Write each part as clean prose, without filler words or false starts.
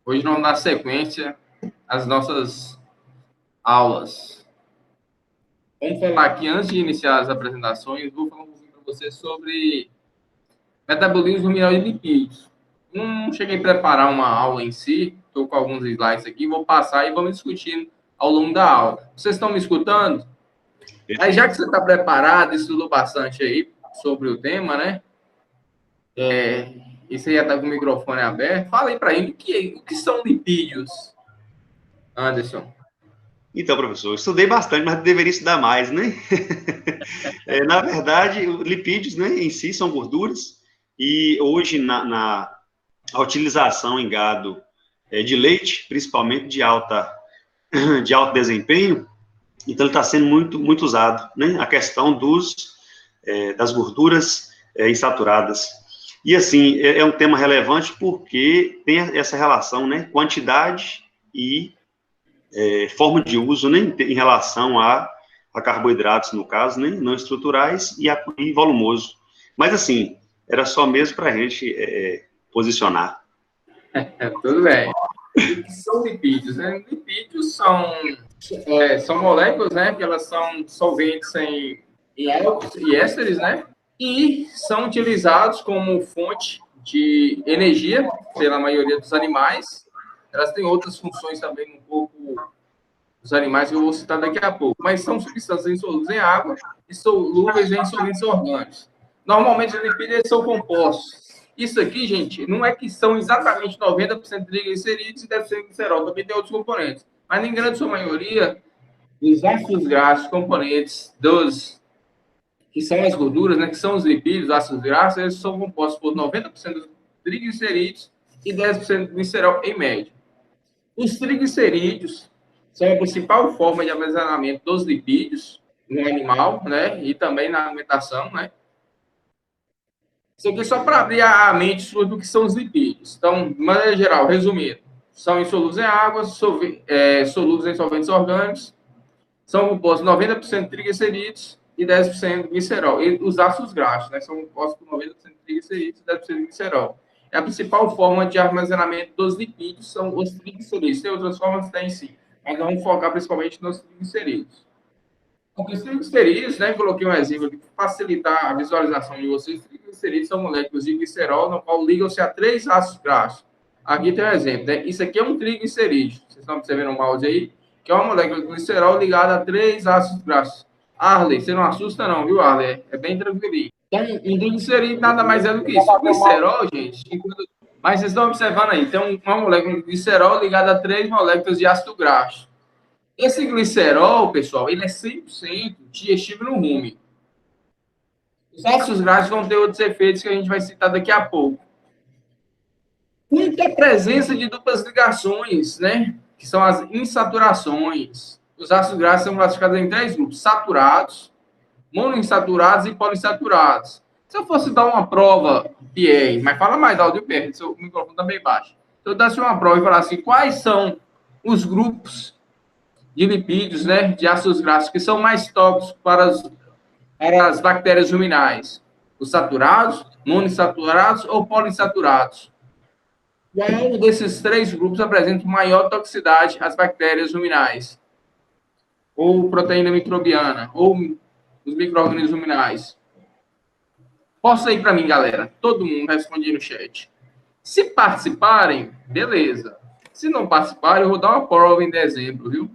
Hoje nós vamos dar sequência às nossas aulas. Vamos falar aqui, antes de iniciar as apresentações, vou falar um pouquinho para você sobre metabolismo mineral e lipídios. Não cheguei a preparar uma aula em si, estou com alguns slides aqui, vou passar e vamos discutindo ao longo da aula. Vocês estão me escutando? Aí, já que você está preparado, estudou bastante aí sobre o tema, né? E você já está com o microfone aberto, fala aí para ele o que são lipídios, Anderson. Então, professor, eu estudei bastante, mas deveria estudar mais, né? Na verdade, lipídios, né, em si são gorduras, e hoje na utilização em gado de leite, principalmente de alto desempenho, então ele está sendo muito usado, né? A questão das gorduras insaturadas. E assim, é um tema relevante porque tem essa relação, né? Quantidade e forma de uso, né, em relação a carboidratos, no caso, né, não estruturais e volumoso. Mas, assim, era só mesmo para a gente posicionar. Tudo bem. E o que são lipídios? Né? Lipídios são moléculas, né, que elas são solventes em álcools e ésteres, né, e são utilizados como fonte de energia pela maioria dos animais. Elas têm outras funções também no corpo dos animais que eu vou citar daqui a pouco, mas são substâncias insolúveis em água e solúveis em solventes orgânicos. Normalmente, os lipídios são compostos. Isso aqui, gente, não é que são exatamente 90% de triglicerídeos e 10% de glicerol, também tem outros componentes. Mas, em grande sua maioria, os ácidos graxos, componentes que são as gorduras, né, que são os lipídios, ácidos graxos, eles são compostos por 90% de triglicerídeos e 10% de glicerol em média. Os triglicerídeos são a principal forma de armazenamento dos lipídios no animal, né, e também na alimentação, né. Isso aqui é só para abrir a mente sobre o que são os lipídios. Então, de maneira geral, resumindo, são insolúveis em água, solúveis em solventes orgânicos, são compostos 90% de triglicerídeos e 10% de glicerol. E os ácidos graxos, né, são compostos por 90% de triglicerídeos e 10% de glicerol. É a principal forma de armazenamento dos lipídios são os triglicerídeos. Tem outras formas? Tem sim. Mas vamos focar principalmente nos triglicerídeos. Porque os triglicerídeos, né, coloquei um exemplo aqui para facilitar a visualização de vocês. Os triglicerídeos são moléculas de glicerol, no qual ligam-se a 3 ácidos graxos. Aqui tem um exemplo, né? Isso aqui é um triglicerídeo. Vocês estão observando o mouse aí? Que é uma molécula de glicerol ligada a 3 ácidos graxos. Arley, você não assusta não, viu, Arley? É bem tranquilinho. Então, um triglicerídeo nada mais é do que isso. O glicerol, gente, mas vocês estão observando aí, tem uma molécula de glicerol ligada a 3 moléculas de ácido graxo. Esse glicerol, pessoal, ele é 100% digestível no rumen. Os ácidos graxos vão ter outros efeitos que a gente vai citar daqui a pouco. Muita presença de duplas ligações, né? Que são as insaturações. Os ácidos graxos são classificados em 3 grupos: saturados, monoinsaturados e poliinsaturados. Se eu fosse dar uma prova, Pierre, mas fala mais alto, Pierre, seu microfone está bem baixo. Se eu desse uma prova e falar assim, quais são os grupos de lipídios, né, de ácidos graxos, que são mais tóxicos para as bactérias ruminais? Os saturados, monoinsaturados ou poliinsaturados? Qual desses 3 grupos apresenta maior toxicidade às bactérias ruminais? Ou proteína microbiana? Ou os micro-organismos ruminais? Posta aí para mim, galera. Todo mundo responde no chat. Se participarem, beleza. Se não participarem, eu vou dar uma prova em dezembro, viu?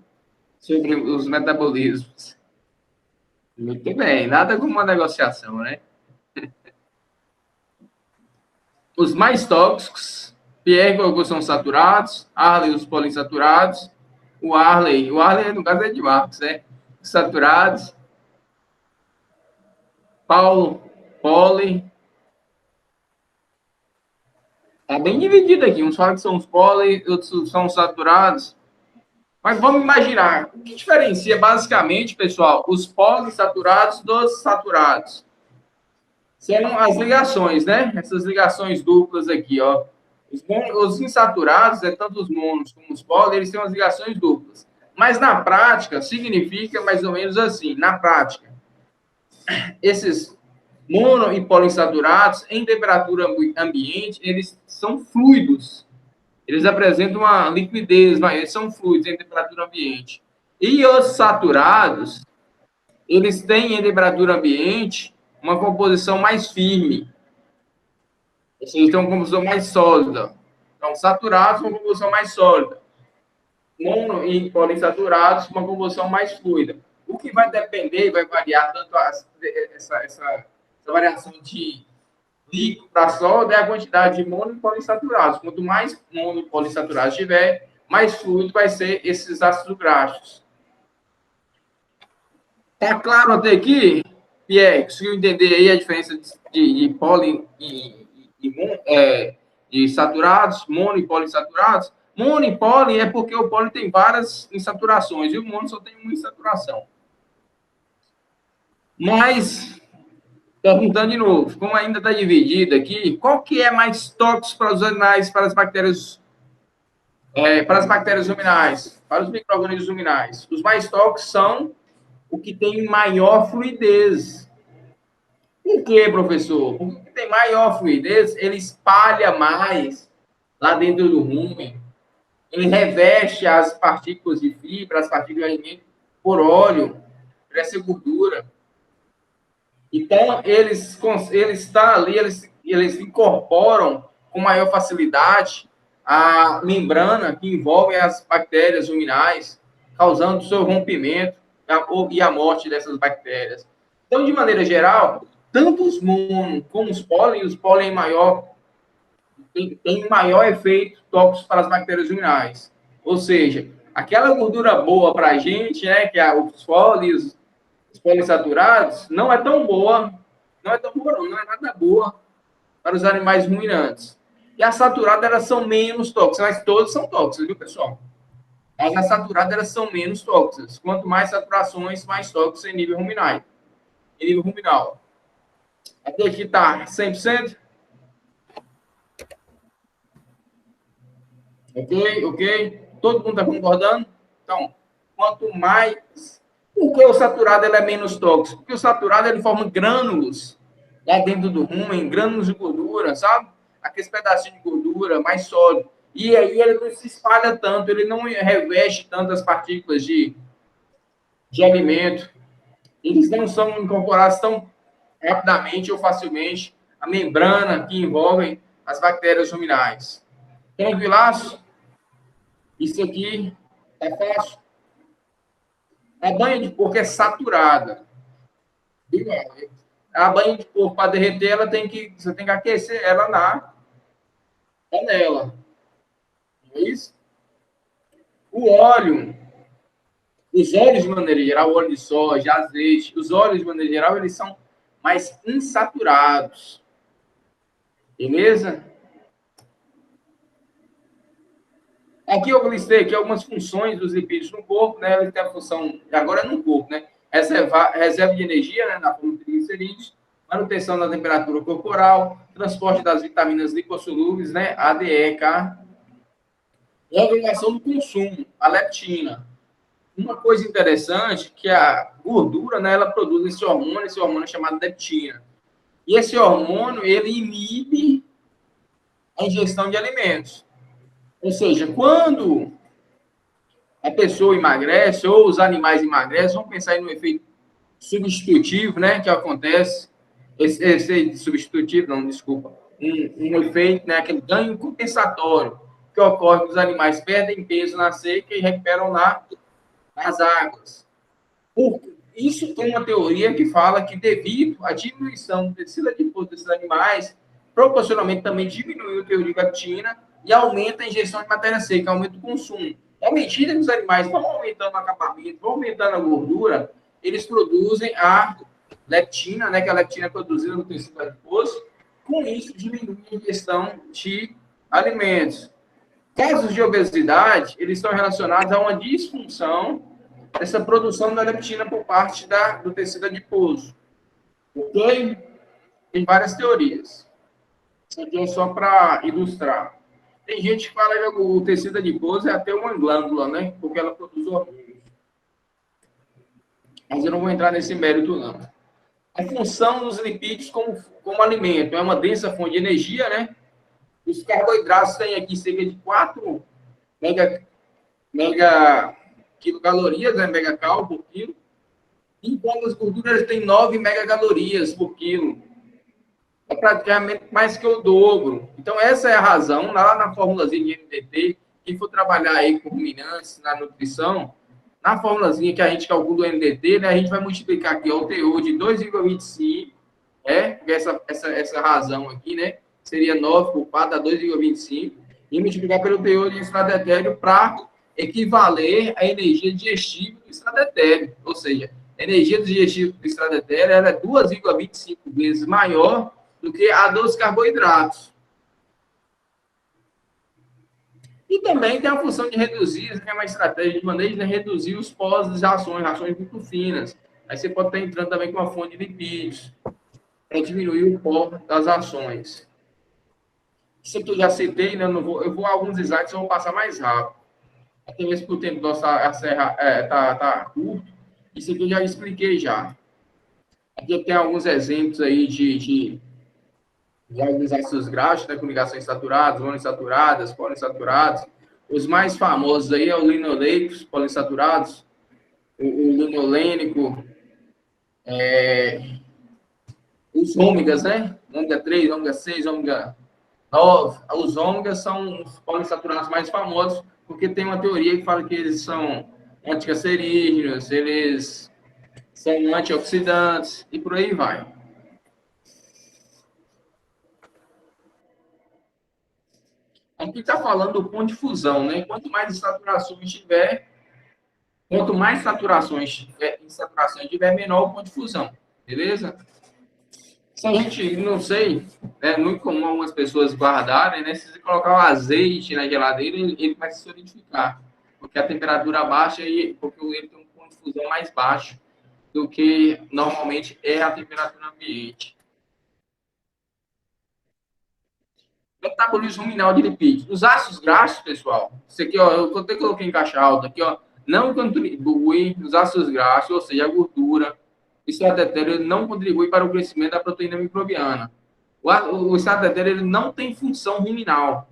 Sobre os metabolismos. Muito bem, nada como uma negociação, né? Os mais tóxicos, Pierre colocou são saturados, Arley os poliinsaturados, o Arley no caso é de Marcos, né? Saturados, Paulo, poli. Tá bem dividido aqui, uns falam que são os poli, outros são os saturados. Mas vamos imaginar, o que diferencia basicamente, pessoal, os poliinsaturados dos saturados? São as ligações, né? Essas ligações duplas aqui, ó. Os insaturados, tanto os monos como os poli, eles têm umas ligações duplas. Mas na prática, significa mais ou menos assim, na prática, esses mono e poliinsaturados, em temperatura ambiente, eles são fluidos. Eles apresentam uma liquidez, mas eles são fluidos em temperatura ambiente. E os saturados, eles têm em temperatura ambiente uma composição mais firme. Eles têm uma composição mais sólida. Então, saturados, uma composição mais sólida. Mono e poliinsaturados, uma composição mais fluida. O que vai depender, vai variar tanto essa variação de líquido para sólido é a quantidade de mono e poliinsaturados. Quanto mais mono e poliinsaturados tiver, mais fluido vai ser esses ácidos graxos. Tá claro até aqui, Pierre? Conseguiu entender aí a diferença de poli de saturados, mono e poliinsaturados? Mono e poli é porque o poli tem várias insaturações e o mono só tem uma insaturação. Mas, perguntando de novo, como ainda está dividido aqui, qual que é mais tóxico para os animais, para as bactérias ruminais, para os micro-organismos ruminais? Os mais tóxicos são o que tem maior fluidez. Por quê, professor? Porque o que tem maior fluidez, ele espalha mais lá dentro do rumen. Ele reveste as partículas de fibra, as partículas de alimento por óleo, por essa gordura. Então, eles estão ali, eles incorporam com maior facilidade a membrana que envolve as bactérias ruminais, causando seu rompimento e a morte dessas bactérias. Então, de maneira geral, tanto os mono como os pólen tem maior efeito tóxico para as bactérias ruminais. Ou seja, aquela gordura boa para a gente, né, que é os poliinsaturados, não é nada boa para os animais ruminantes. E as saturadas, elas são menos tóxicas, mas todas são tóxicas, viu, pessoal? Mas as saturadas, elas são menos tóxicas. Quanto mais saturações, mais tóxicas em nível ruminal. Até aqui está 100%? Ok? Todo mundo está concordando? Então, quanto mais... Por que o saturado ele é menos tóxico? Porque o saturado ele forma grânulos lá dentro do rumen, grânulos de gordura, sabe? Aqueles pedacinhos de gordura mais sólido. E aí ele não se espalha tanto, ele não reveste tantas partículas de alimento. Eles não são incorporados tão rapidamente ou facilmente à membrana que envolve as bactérias ruminais. Tranquilaço? Isso aqui é fácil. A banha de porco é saturada. A banha de porco, para derreter, você tem que aquecer ela na panela. Não é isso? O óleo, os óleos de maneira geral, óleo de soja, azeite, os óleos de maneira geral, eles são mais insaturados. Beleza? Aqui eu listei aqui algumas funções dos lipídios no corpo, né? Ele tem a função, agora é no corpo, né? Reserva de energia, né? Na forma de triglicerídeos, manutenção da temperatura corporal, transporte das vitaminas lipossolúveis, né? A, D, E, K. E a regulação do consumo, a leptina. Uma coisa interessante que a gordura, né? Ela produz esse hormônio é chamado leptina. E esse hormônio, ele inibe a ingestão de alimentos. Ou seja, quando a pessoa emagrece ou os animais emagrecem, vamos pensar no efeito substitutivo, né, que acontece, esse substitutivo, não, desculpa, um efeito, né, aquele ganho compensatório que ocorre quando os animais perdem peso na seca e recuperam nas águas. Isso tem uma teoria que fala que devido à diminuição do tecido adiposo desses animais, proporcionalmente também diminui o teor de leptina e aumenta a injeção de matéria seca, aumenta o consumo. À medida que os animais vão aumentando o acabamento, vão aumentando a gordura, eles produzem a leptina, né, que a leptina é produzida no tecido adiposo, com isso diminui a ingestão de alimentos. Casos de obesidade, eles estão relacionados a uma disfunção dessa produção da leptina por parte do tecido adiposo. Ok? Tem várias teorias. Isso aqui é só para ilustrar. Tem gente que fala que o tecido adiposo é até uma glândula, né? Porque ela produz hormônios. Mas eu não vou entrar nesse mérito, não. A função dos lipídios como alimento é uma densa fonte de energia, né? Os carboidratos têm aqui cerca de 4 mega quilocalorias, né, megacal por quilo, enquanto as gorduras têm 9 megacalorias por quilo. É praticamente mais que o dobro. Então, essa é a razão, lá na formulazinha de NDT, quem for trabalhar aí com ruminantes na nutrição, na formulazinha que a gente calcula o NDT, né, a gente vai multiplicar aqui ó, o teor de 2,25, essa razão aqui, né, seria 9 por 4 dá 2,25, e multiplicar pelo teor de estradetélio para equivaler à energia digestiva do estradetélio. Ou seja, a energia digestiva do estradetélio ela é 2,25 vezes maior do que a dos carboidratos. E também tem a função de reduzir, que é uma estratégia de manejo, né? Reduzir os pós das rações muito finas. Aí você pode estar entrando também com uma fonte de lipídios, para diminuir o pó das ações. Isso que eu já citei, né? Eu vou a alguns slides, eu vou passar mais rápido. Até mesmo porque o tempo da serra tá curto. Isso aqui eu já expliquei já. Aqui tem alguns exemplos aí de alguns ácidos graxos, né, com ligações saturadas, monoinsaturadas, poliinsaturados. Os mais famosos aí é o linoleicos poliinsaturados, o linolênico, os ômegas, né? Ômega 3, ômega 6, ômega 9. Os ômegas são os poliinsaturados mais famosos, porque tem uma teoria que fala que eles são anticancerígenos, eles são antioxidantes e por aí vai. Aqui está falando do ponto de fusão, né? Quanto mais saturações tiver, tiver, menor o ponto de fusão, beleza? Se a gente, não sei, é muito comum algumas pessoas guardarem, né? Se você colocar o azeite na geladeira, ele vai se solidificar, porque a temperatura baixa e porque ele tem um ponto de fusão mais baixo do que normalmente é a temperatura ambiente. Metabolismo ruminal de lipídios. Os ácidos graxos, pessoal, isso aqui, ó, eu até coloquei em caixa alta aqui, ó, não contribui nos ácidos graxos, ou seja, a gordura, o estradetélio não contribui para o crescimento da proteína microbiana. O estradetélio ele não tem função ruminal.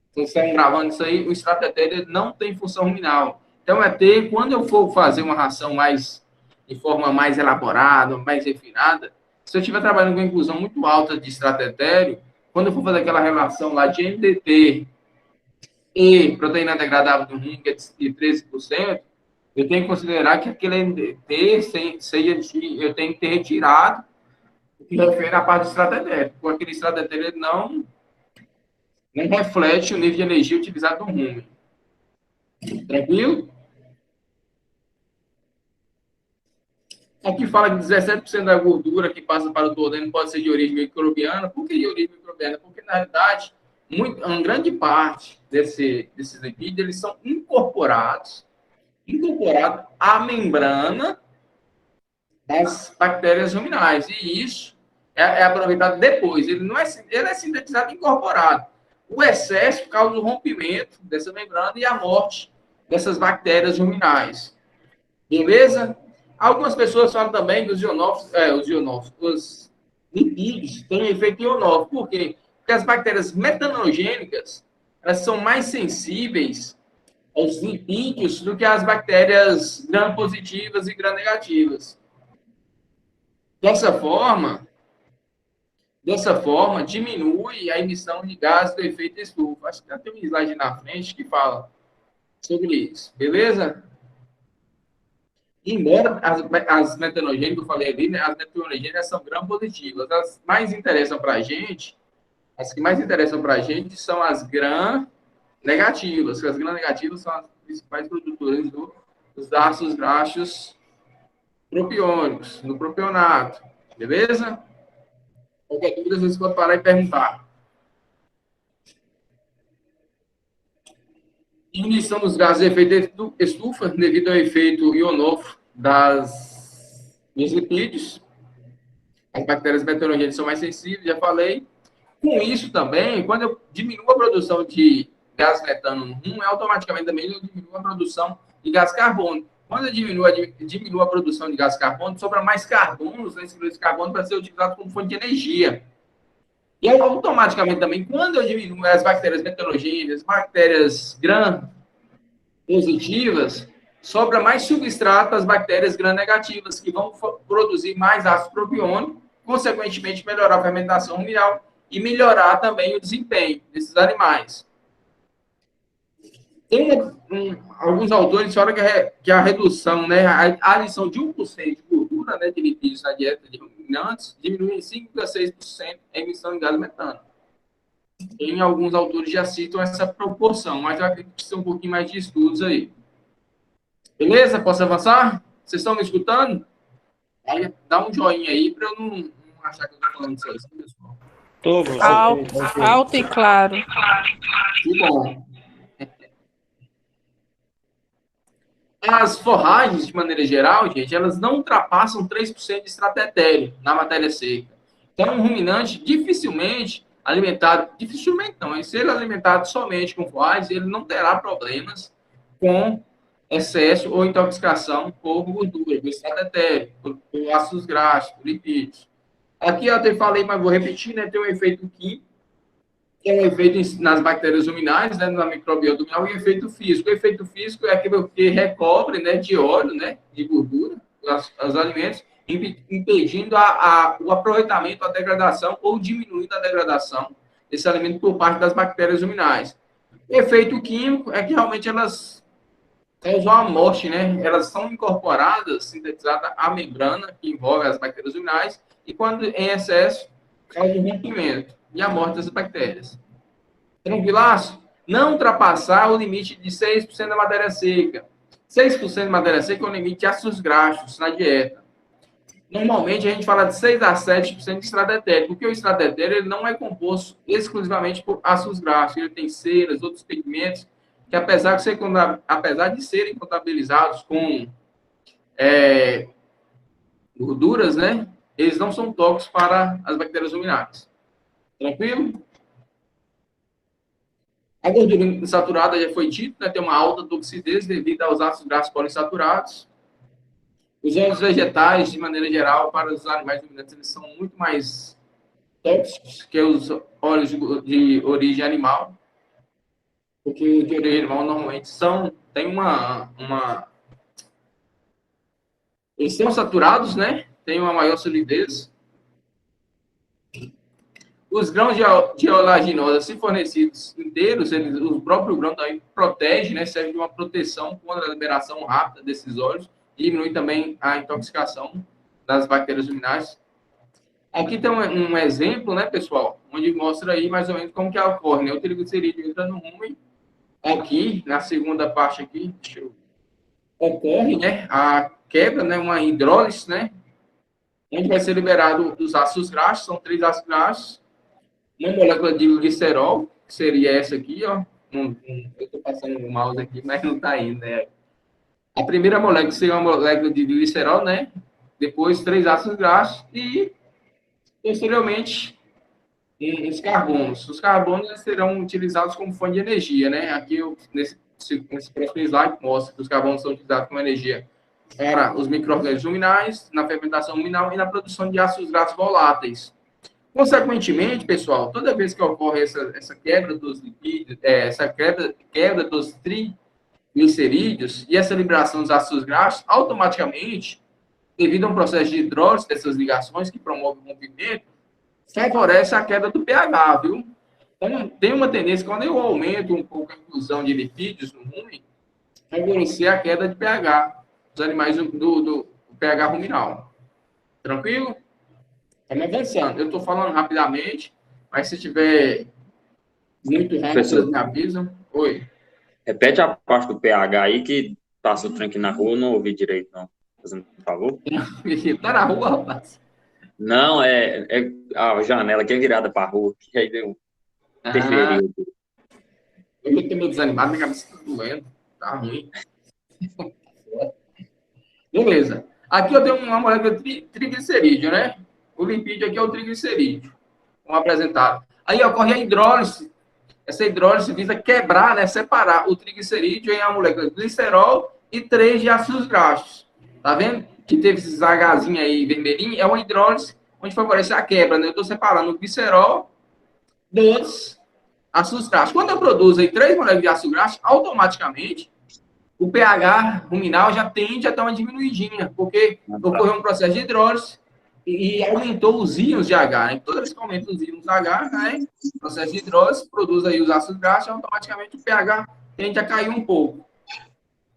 Vocês estão gravando isso aí, o estradetélio não tem função ruminal. Então, quando eu for fazer uma ração de forma mais elaborada, mais refinada, se eu estiver trabalhando com inclusão muito alta de estradetélio, quando eu for fazer aquela relação lá de NDT e proteína degradável do rim, que é de 13%, eu tenho que considerar que aquele NDT eu tenho que ter retirado o que refere à parte do estradetélio, porque aquele estradetélio não reflete o nível de energia utilizado no rumo. Tranquilo? Aqui fala que 17% da gordura que passa para o duodeno pode ser de origem microbiana. Por que de origem microbiana? Porque, na realidade, uma grande parte desses lipídios eles são incorporados à membrana das bactérias ruminais. E isso é aproveitado depois. Ele é sintetizado e incorporado. O excesso causa o rompimento dessa membrana e a morte dessas bactérias ruminais. Beleza? Algumas pessoas falam também que os lipídios têm efeito ionófilo. Por quê? Porque as bactérias metanogênicas elas são mais sensíveis aos lipídios do que as bactérias gram-positivas e gram-negativas. Dessa forma, diminui a emissão de gases do efeito estufa. Acho que tem um slide na frente que fala sobre isso. Beleza? Embora as metanogênicas, que eu falei ali, né, as metanogênicas são gram-positivas. As que mais interessam para a gente são as gram-negativas. As gram-negativas são as principais produtoras dos ácidos graxos propiônicos, do propionato. Beleza? Qualquer dúvida, vocês podem parar e perguntar. Diminuição dos gases de efeito estufa devido ao efeito ionófilo dos lipídios. As bactérias metanogênicas são mais sensíveis, já falei. Com isso também, quando eu diminuo a produção de gás metano no rum, automaticamente também eu diminuo a produção de gás carbônico. Quando eu diminuo a produção de gás carbônico, sobra mais carbonos nesse carbono para ser utilizado como fonte de energia. E aí, automaticamente também, quando eu diminuo as bactérias metalogênicas, bactérias gram-positivas, sobra mais substrato às bactérias gram-negativas, que vão produzir mais ácido propiônico, consequentemente melhorar a fermentação ruminal e melhorar também o desempenho desses animais. Tem alguns autores falam que a redução, né, a adição de 1% de gordura, né, de lipídios na dieta de ruminantes diminui em 5,6% a emissão de gás metano. Em alguns autores já citam essa proporção, mas eu acredito que precisa um pouquinho mais de estudos aí. Beleza? Posso avançar? Vocês estão me escutando? Aí, dá um joinha aí para eu não achar que eu estou falando isso aí, pessoal. Tô, professor. Alto e claro. Que bom. As forragens, de maneira geral, gente, elas não ultrapassam 3% de estratério na matéria seca. Então, um ruminante dificilmente não, mas se ele é alimentado somente com forragens, ele não terá problemas com excesso ou intoxicação por gordura, por estratério, por ácidos graxos, por lipídios. Aqui eu até falei, mas vou repetir, né? Tem um efeito químico, que é um efeito nas bactérias ruminais, né, na microbiota ruminal, e efeito físico. O efeito físico é aquele que recobre, né, de óleo, né, de gordura, os alimentos, impedindo o aproveitamento, a degradação ou diminuindo a degradação desse alimento por parte das bactérias ruminais. O efeito químico é que realmente elas causam a morte, né? Elas são incorporadas, sintetizadas à membrana que envolve as bactérias ruminais e quando em excesso causa o rompimento e a morte das bactérias. Tranquilaço? Não ultrapassar o limite de 6% da matéria seca. 6% de matéria seca é o limite de ácidos graxos na dieta. Normalmente, a gente fala de 6 a 7% de estratério, porque o estratério ele não é composto exclusivamente por ácidos graxos. Ele tem ceras, outros pigmentos, que apesar de serem contabilizados com gorduras, né, eles não são tóxicos para as bactérias ruminais. Tranquilo? A gordura insaturada já foi dito, né, tem uma alta toxicidade devido aos ácidos graxos poliinsaturados. Os óleos vegetais, de maneira geral, para os animais ruminantes, eles são muito mais tóxicos que os óleos de origem animal, porque os de origem animal normalmente eles são saturados, né? Tem uma maior solidez. Os grãos de oleaginosa, se fornecidos inteiros, o próprio grão também protege, né? Serve de uma proteção contra a liberação rápida desses óleos, diminui também a intoxicação das bactérias ruminais. Aqui tem um exemplo, né, pessoal, onde mostra aí mais ou menos como que ocorre, né? O triglicerídeo entra no rumen, aqui, na segunda parte aqui, ocorre, né, a quebra, né, uma hidrólise, né, onde vai ser liberado os ácidos graxos, são 3 ácidos graxos, uma molécula de glicerol, que seria essa aqui, ó, eu estou passando o mouse aqui, mas não está indo, né. A primeira molécula seria uma molécula de glicerol, né, depois 3 ácidos graxos e, posteriormente, os carbonos. Os carbonos serão utilizados como fonte de energia, né? Aqui, nesse próximo slide, mostra que os carbonos são utilizados como energia para os micro-organismos ruminais, na fermentação ruminal e na produção de ácidos graxos voláteis. Consequentemente, pessoal, toda vez que ocorre essa quebra dos lipídios, essa quebra dos triglicerídeos e essa liberação dos ácidos graxos, automaticamente, devido a um processo de hidrólise dessas ligações que promove o rompimento, favorece a queda do pH, viu? Então, tem uma tendência, quando eu aumento um pouco a inclusão de lipídios no rumen, favorecer a queda de pH dos animais do pH ruminal. Tranquilo? Estamos avançando. Eu estou falando rapidamente, mas se tiver muito rápido, vocês me avisam. Oi. Repete a parte do pH aí, que passa o trem aqui na rua, eu não ouvi direito, não. Fazendo um favor? Tá na rua, rapaz. Não, a janela que é virada para a rua, que aí deu interferiu. Eu estou meio desanimado, minha cabeça está doendo, tá ruim. Beleza. Aqui eu tenho uma molécula de triglicerídeo, né? O lipídio aqui é o triglicerídeo, como apresentado. Aí ocorre a hidrólise. Essa hidrólise visa quebrar, né, separar o triglicerídeo em uma molécula de glicerol e 3 de ácidos graxos. Tá vendo? Que teve esses Hzinho aí vermelhinho, é uma hidrólise onde favorece a quebra, né? Eu estou separando o glicerol dos ácidos graxos. Quando eu produzo aí 3 moléculas de ácido graxo, automaticamente o pH ruminal já tende a dar uma diminuidinha, porque ocorreu um processo de hidrólise e aumentou os íons de H. Né? Toda vez que aumenta os íons de H, né, o processo de hidrólise produz aí os ácidos graxos, automaticamente o pH tende a cair um pouco.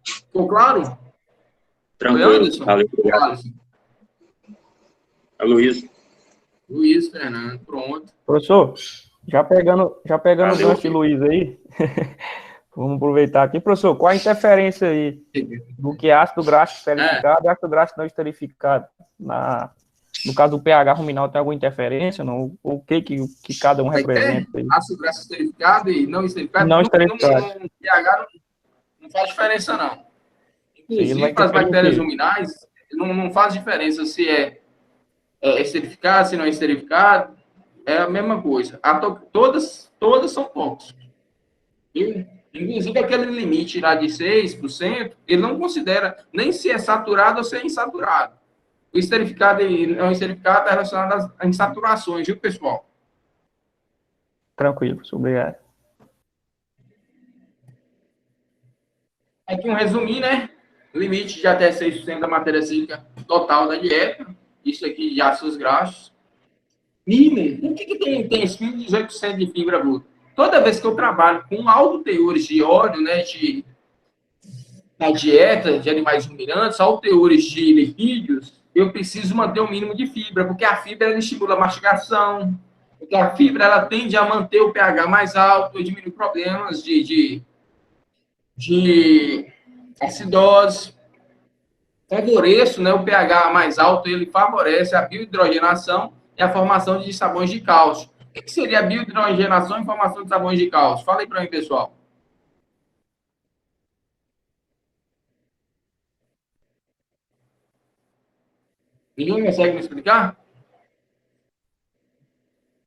Ficou claro? Tranquilo. Valeu, obrigado. Luiz. Luiz, Fernando, pronto. Professor, já pegando o Valeu, gancho de Luiz aí, vamos aproveitar aqui. Professor, qual a interferência aí do que é ácido graxo esterificado e ácido graxo não esterificado? No caso do pH ruminal, tem alguma interferência? Não? O que cada um representa? Aí? Ácido graxo esterificado e não esterificado? Não esterificado. No pH não faz diferença, não. Inclusive, para as bactérias ruminais, não faz diferença se é esterificado, se não é esterificado, é a mesma coisa. Todas são tóxicas. Inclusive, aquele limite lá de 6%, ele não considera nem se é saturado ou se é insaturado. O esterificado e não esterificado está relacionado às insaturações, viu, pessoal? Tranquilo, obrigado. Aqui um resuminho, né? Limite de até 6% da matéria cíclica total da dieta. Isso aqui de ácidos graxos. Mínimo. Por que tem esse 18% de fibra bruta? Toda vez que eu trabalho com alto teores de óleo, né, na dieta de animais ruminantes, alto teores de lipídios, eu preciso manter o mínimo de fibra, porque a fibra ela estimula a mastigação, porque a fibra ela tende a manter o pH mais alto e diminuir problemas de acidose. Favoreço, né, o pH mais alto, ele favorece a biohidrogenação e a formação de sabões de cálcio. O que seria a biohidrogenação e formação de sabões de cálcio? Fala aí para mim, pessoal. Ninguém consegue me explicar?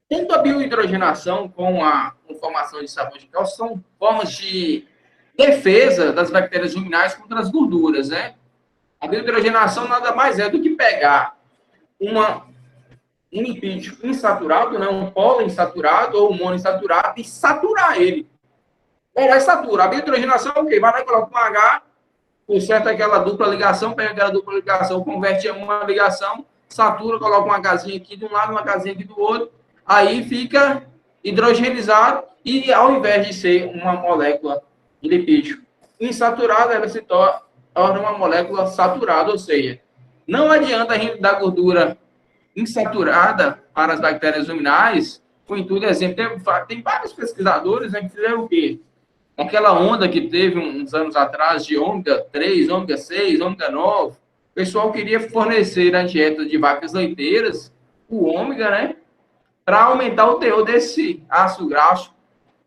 Tanto a biohidrogenação como a formação de sabões de cálcio são formas de defesa das bactérias ruminais contra as gorduras, né? A biohidrogenação nada mais é do que pegar um lipídio insaturado, né, um poliinsaturado ou um monoinsaturado e saturar ele. Vai satura. A biohidrogenação é o quê? Vai lá e coloca um H, conserta aquela dupla ligação, pega aquela dupla ligação, converte em uma ligação, satura, coloca uma Hzinha aqui de um lado, uma Hzinha aqui do outro, aí fica hidrogenizado e ao invés de ser uma molécula de lipídio insaturada, ela se torna uma molécula saturada, ou seja, não adianta a gente dar gordura insaturada para as bactérias ruminais, com intuito, exemplo, tem vários pesquisadores, né, que fizeram o quê? Aquela onda que teve uns anos atrás de ômega 3, ômega 6, ômega 9, o pessoal queria fornecer na dieta de vacas leiteiras o ômega, né, para aumentar o teor desse ácido graxo,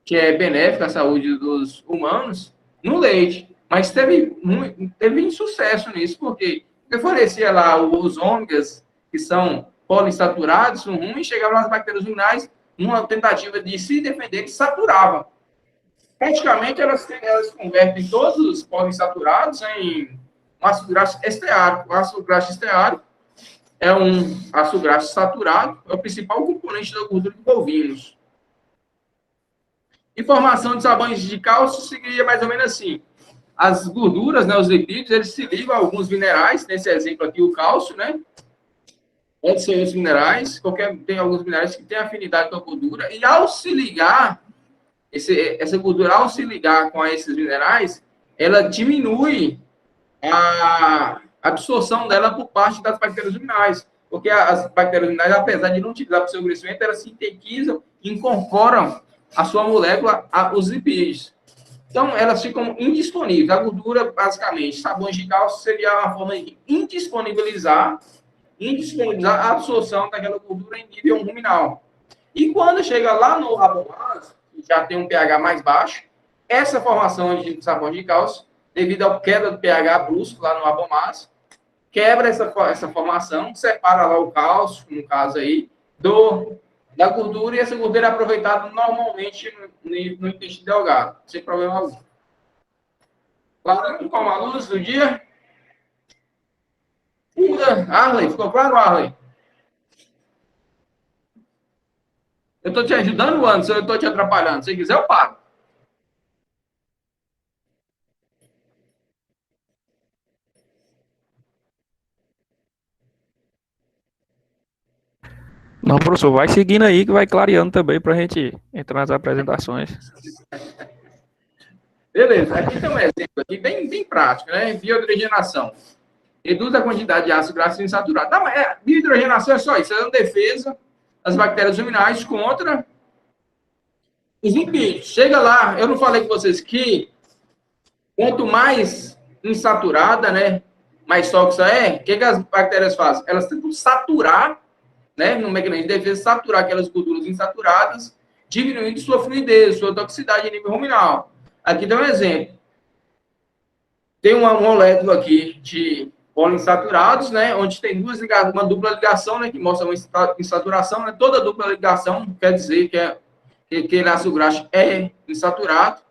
que é benéfico à saúde dos humanos, no leite. Mas teve insucesso nisso, porque fornecia lá os ômegas, que são poliinsaturados, são ruins, chegavam nas bactérias ruminais, numa tentativa de se defender, que saturavam. Praticamente, elas convertem todos os poliinsaturados em um ácido graxo esteárico. O ácido graxo esteárico é um ácido graxo saturado, é o principal componente da gordura de bovinos. E formação de sabões de cálcio seguiria mais ou menos assim. As gorduras, né, os lipídios, eles se ligam a alguns minerais, nesse exemplo aqui o cálcio, né? Pode ser outros minerais, tem alguns minerais que têm afinidade com a gordura, e ao se ligar, essa gordura, ao se ligar com esses minerais, ela diminui a absorção dela por parte das bactérias ruminais, porque as bactérias ruminais, apesar de não utilizar para o seu crescimento, elas sintetizam e incorporam a sua molécula os lipídios. Então, elas ficam indisponíveis. A gordura, basicamente, sabões de cálcio seria uma forma de indisponibilizar a absorção daquela gordura em nível ruminal. E quando chega lá no rabomase, que já tem um pH mais baixo, essa formação de sabões de cálcio, devido à queda do pH brusco lá no rabomase, quebra essa formação, separa lá o cálcio, no caso aí, da gordura, e essa gordura é aproveitada normalmente no intestino delgado, sem problema algum. Claro, com a luz do dia. Arley, ficou claro, Arley? Eu estou te ajudando, Anderson, ou eu estou te atrapalhando? Se quiser, eu paro. Não, professor, vai seguindo aí que vai clareando também para a gente entrar nas apresentações. Beleza, aqui tem um exemplo aqui bem prático, né? Biohidrogenação. Reduz a quantidade de ácido graxo insaturado. Tá, mas biohidrogenação é só isso, é uma defesa das bactérias luminais contra os lipídios. Chega lá, eu não falei com vocês que quanto mais insaturada, né, mais tóxica é, o que as bactérias fazem? Elas tentam saturar, né, no mecanismo de defesa, saturar aquelas gorduras insaturadas, diminuindo sua fluidez, sua toxicidade em nível ruminal. Aqui dá um exemplo. Tem uma molécula aqui de poliinsaturados, né, onde tem uma dupla ligação, né, que mostra uma insaturação, né, toda dupla ligação quer dizer que aquele ácido graxo é insaturado.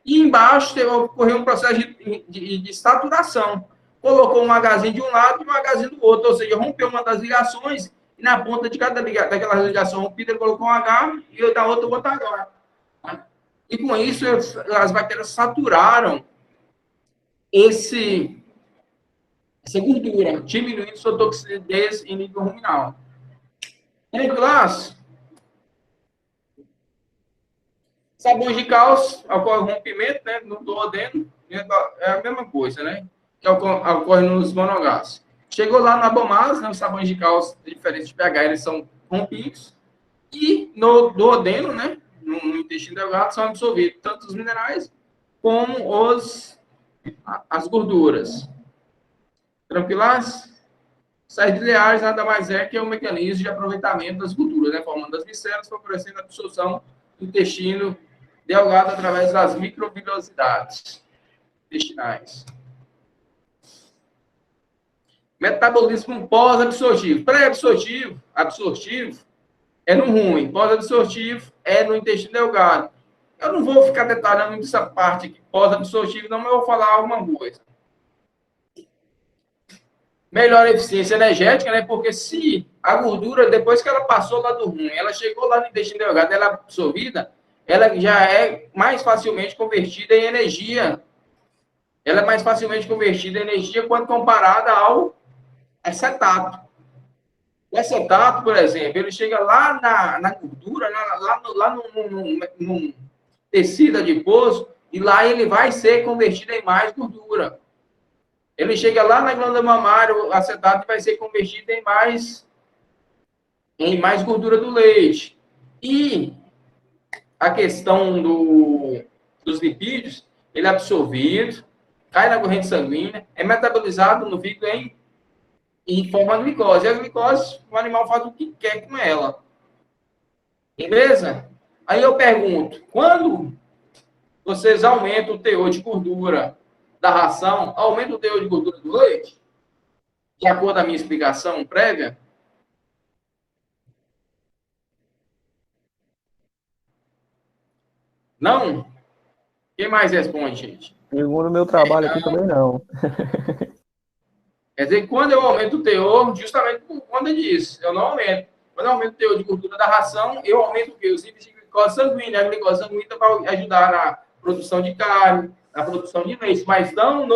E embaixo ocorreu um processo de saturação. Colocou um Hzinho de um lado e um Hzinho do outro, ou seja, rompeu uma das ligações e na ponta de cada daquela ligação rompida ele colocou um H e da outra outro H. E com isso as bactérias saturaram essa gordura, diminuindo sua toxicidez em nível ruminal. Em classe, sabões de cálcio, ocorre rompimento, né, no duodeno, é a mesma coisa, né, que ocorre nos monogástrios. Chegou lá na Abomase, né, os sabões de cálcio diferentes de pH, eles são rompidos, e no duodeno, né, no intestino delgado, são absorvidos tanto os minerais como as gorduras. Tranquilas? Sais biliares nada mais é que um mecanismo de aproveitamento das gorduras, né, formando as micelas, favorecendo a absorção do intestino delgado através das microvilosidades intestinais. Metabolismo pós-absortivo. Pré-absortivo, absortivo, é no ruim. Pós-absortivo é no intestino delgado. Eu não vou ficar detalhando essa parte aqui, pós-absortivo, não, mas eu vou falar alguma coisa. Melhor eficiência energética, né? Porque se a gordura, depois que ela passou lá do ruim, ela chegou lá no intestino delgado, ela é absorvida, ela já é mais facilmente convertida em energia. Ela é mais facilmente convertida em energia quando comparada ao acetato. O acetato, por exemplo, ele chega lá na gordura, lá no tecido adiposo, e lá ele vai ser convertido em mais gordura. Ele chega lá na glândula mamária, o acetato vai ser convertido em mais gordura do leite. E a questão dos lipídios, ele é absorvido, cai na corrente sanguínea, é metabolizado no fígado em forma de glicose. E a glicose, o animal faz o que quer com ela. Beleza? Aí eu pergunto, quando vocês aumentam o teor de gordura da ração, aumenta o teor de gordura do leite? De acordo com a minha explicação prévia? Não? Quem mais responde, gente? Segundo o meu trabalho aqui também não. Quer dizer, quando eu aumento o teor, justamente por conta disso, eu não aumento. Quando eu aumento o teor de gordura da ração, eu aumento o quê? Os níveis de glicose sanguínea. A glicose sanguínea vai ajudar na produção de carne, na produção de leite, mas não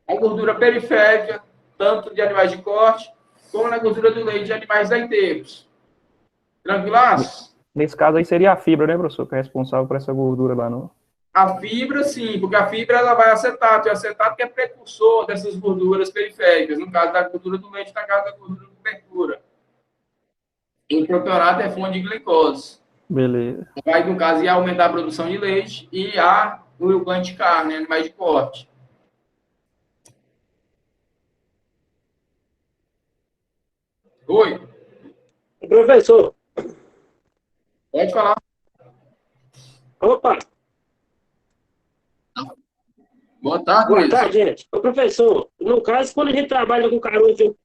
a gordura periférica, tanto de animais de corte, como na gordura do leite de animais leiteiros. Tranquilaço? Nesse caso aí seria a fibra, né, professor, que é responsável por essa gordura lá, não? A fibra, sim, porque a fibra ela vai acetato, e o acetato que é precursor dessas gorduras periféricas, no caso da gordura do leite, no caso da gordura da cobertura. E o propionato é fonte de glicose. Beleza. Vai, no caso, ia aumentar a produção de leite e o ganho de carne, animais de corte. Oi? Professor. Pode falar. Opa. Boa tarde, Boa tarde, gente. Ô, professor, no caso, quando a gente trabalha com caroço de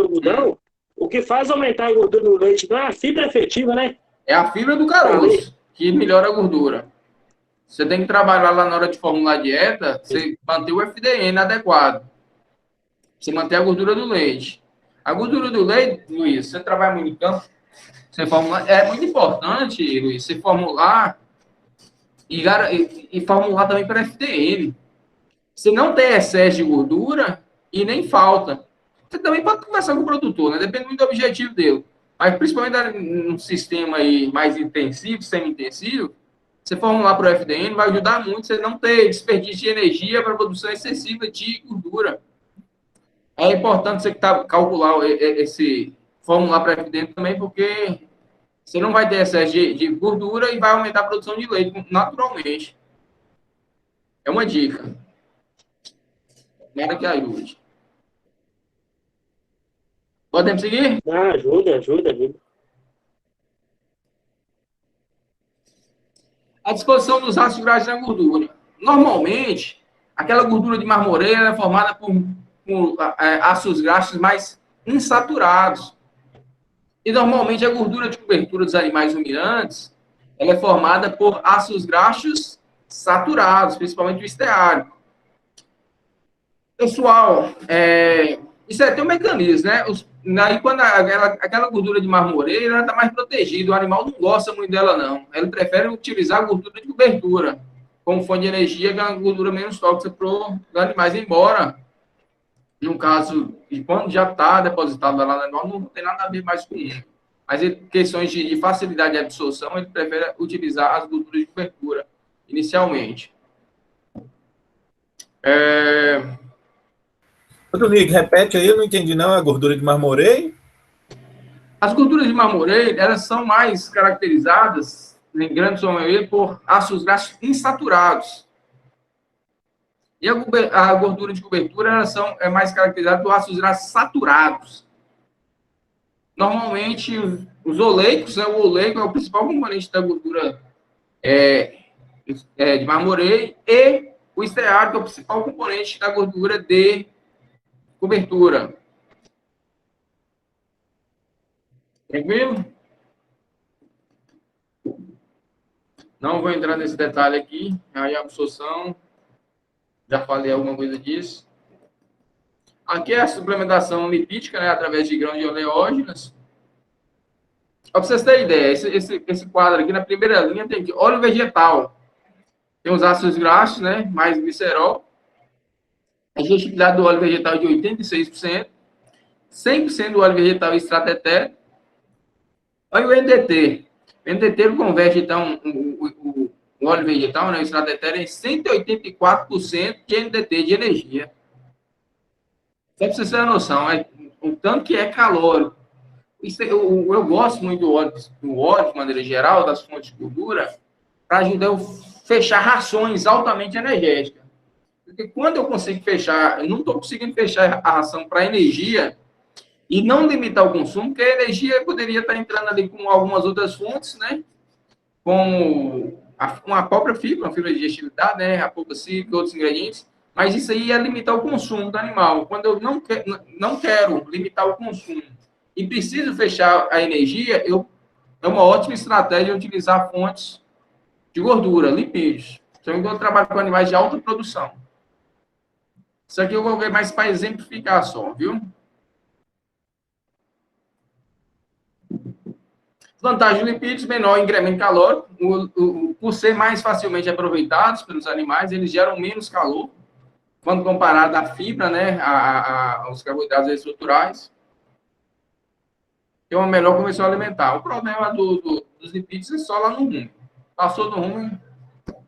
algodão, o que faz aumentar a gordura no leite não é a fibra efetiva, né? É a fibra do caroço que melhora a gordura. Você tem que trabalhar lá na hora de formular a dieta, você manter o FDN adequado. Você manter a gordura do leite. A gordura do leite, Luiz, você trabalha muito em campo, Você formular, é muito importante, Luiz, você formular e formular também para FTN. Você não tem excesso de gordura e nem falta. Você também pode conversar com o produtor, né? Depende muito do objetivo dele. Mas principalmente num sistema aí mais intensivo, semi-intensivo, você formular para o FDN vai ajudar muito você não ter desperdício de energia para produção excessiva de gordura. É importante você calcular esse formular para FDN também, porque você não vai ter excesso de gordura e vai aumentar a produção de leite naturalmente. É uma dica. Nada que ajude. Podemos seguir? Ah, ajuda. A disposição dos ácidos graxos na gordura. Normalmente, aquela gordura de marmoreio é formada por ácidos graxos mais insaturados. E normalmente a gordura de cobertura dos animais ruminantes ela é formada por ácidos graxos saturados, principalmente o esteárico. Pessoal, isso tem um mecanismo, né? Aí quando aquela gordura de marmoreio, ela está mais protegida, o animal não gosta muito dela, não. Ele prefere utilizar a gordura de cobertura como fonte de energia, que é uma gordura menos tóxica para os animais, embora, no caso, quando já está depositado lá no animal, não tem nada a ver mais com isso. Mas em questões de facilidade de absorção, ele prefere utilizar as gorduras de cobertura, inicialmente. Ô, Domingo, repete aí, eu não entendi não, a gordura de marmoreio? As gorduras de marmoreio, elas são mais caracterizadas, em grande sua maioria, por ácidos graxos insaturados. E a gordura de cobertura, elas é mais caracterizada por ácidos graxos saturados. Normalmente, os oleicos, né, o oleico é o principal componente da gordura de marmoreio, e o esteárico é o principal componente da gordura de cobertura. Tranquilo? Não vou entrar nesse detalhe aqui. Aí a absorção, já falei alguma coisa disso. Aqui é a suplementação lipídica, né, através de grãos de oleógenos. Para vocês terem ideia, esse quadro aqui, na primeira linha, tem aqui, óleo vegetal. Tem os ácidos graxos, né, mais glicerol. A digestibilidade do óleo vegetal é de 86%. 100% do óleo vegetal extrato etérico. Olha o NDT. O NDT converte, então, o óleo vegetal, né, o extrato etéreo, em 184% de NDT, de energia. Só para vocês terem noção, o tanto que é calórico. Eu gosto muito do óleo, de maneira geral, das fontes de gordura, para ajudar eu fechar rações altamente energéticas. Porque quando eu consigo fechar, eu não estou conseguindo fechar a ração para energia e não limitar o consumo, porque a energia poderia estar entrando ali com algumas outras fontes, né? Como a própria fibra, a fibra de digestibilidade, né? A polpa cítrica, outros ingredientes. Mas isso aí é limitar o consumo do animal. Quando eu não quero limitar o consumo e preciso fechar a energia, é uma ótima estratégia utilizar fontes de gordura, lipídios. Então, eu trabalho com animais de alta produção. Isso aqui eu coloquei mais para exemplificar só, viu? Vantagem lipídios, menor incremento calórico. Por ser mais facilmente aproveitados pelos animais, eles geram menos calor quando comparado à fibra, né, aos carboidratos estruturais. Tem uma melhor conversão alimentar. O problema dos lipídios é só lá no rumo. Passou no rumo,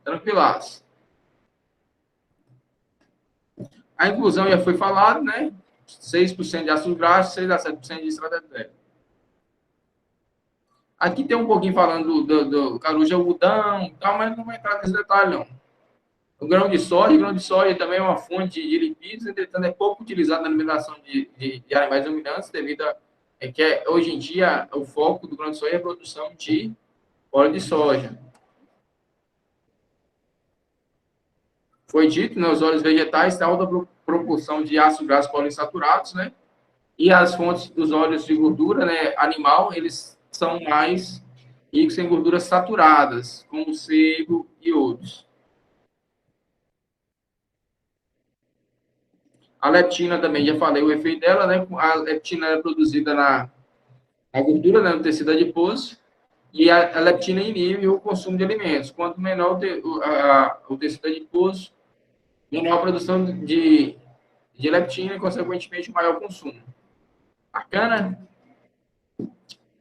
tranquilaço. A inclusão já foi falado, né? 6% de ácido graxo, 6 a 7% de extrato etérico. Aqui tem um pouquinho falando do caroço de algodão e tal, mas não vai entrar nesse detalhe, não. O grão de soja também é uma fonte de lipídios, entretanto, é pouco utilizado na alimentação de animais ruminantes, devido a que hoje em dia o foco do grão de soja é a produção de óleo de soja. Foi dito, né, os óleos vegetais têm alta proporção de ácidos graxos poliinsaturados, né? E as fontes dos óleos de gordura, né, animal, eles são mais ricos em gorduras saturadas, como sebo e outros. A leptina também, já falei o efeito dela, né? A leptina é produzida a gordura, né, no tecido adiposo, e a leptina inibe o consumo de alimentos. Quanto menor o tecido adiposo, menor a produção de leptina e, consequentemente, maior o consumo. Bacana?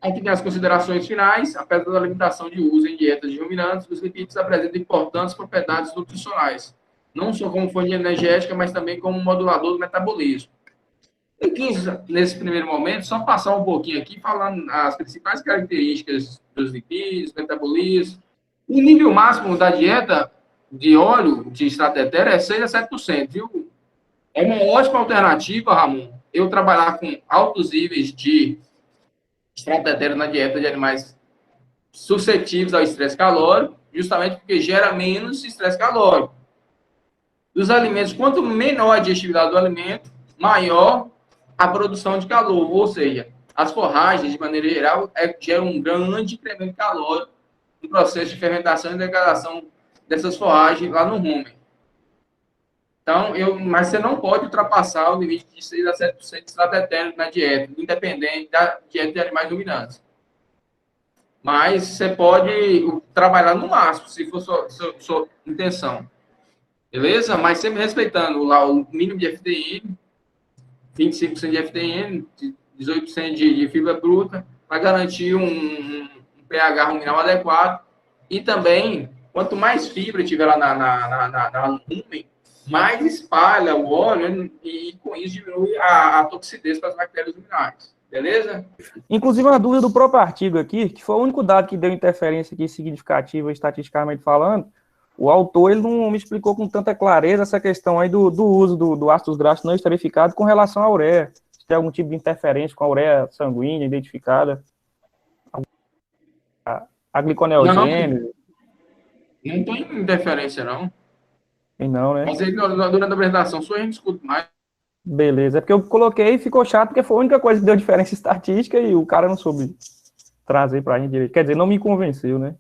Aqui tem as considerações finais. Apesar da limitação de uso em dietas de ruminantes, os lipídios apresentam importantes propriedades nutricionais, não só como fonte energética, mas também como modulador do metabolismo. Eu quis, nesse primeiro momento, só passar um pouquinho aqui, falando as principais características dos lipídios, metabolismo. O nível máximo da dieta de óleo de extrato etéreo é 6 a 7%, viu? É uma ótima alternativa, Ramon, eu trabalhar com altos níveis de extrato etéreo na dieta de animais suscetíveis ao estresse calórico, justamente porque gera menos estresse calórico. Dos alimentos, quanto menor a digestibilidade do alimento, maior a produção de calor, ou seja, as forragens, de maneira geral, geram um grande incremento calórico no processo de fermentação e degradação dessas forragens lá no rumen. Então, mas você não pode ultrapassar o limite de 6 a 7% de extrato etéreo na dieta, independente da dieta de animais ruminantes. Mas você pode trabalhar no máximo, se for sua intenção. Beleza? Mas sempre respeitando lá o mínimo de FTN, 25% de FTN, 18% de fibra bruta, para garantir um pH ruminal adequado. E também, quanto mais fibra tiver lá na rumen, mais espalha o óleo e com isso diminui a toxidez para as bactérias ruminais. Beleza? Inclusive, uma dúvida do próprio artigo aqui, que foi o único dado que deu interferência aqui significativa, estatisticamente falando. O autor ele não me explicou com tanta clareza essa questão aí do uso do ácido graxo não esterificado com relação à ureia. Se tem algum tipo de interferência com a ureia sanguínea identificada, a gliconeogênese. Não tem interferência, não. Tem não, né? Mas aí, durante a apresentação, só a gente escuta mais. Beleza, é porque eu coloquei e ficou chato, porque foi a única coisa que deu diferença estatística e o cara não soube trazer pra gente direito. Quer dizer, não me convenceu, né?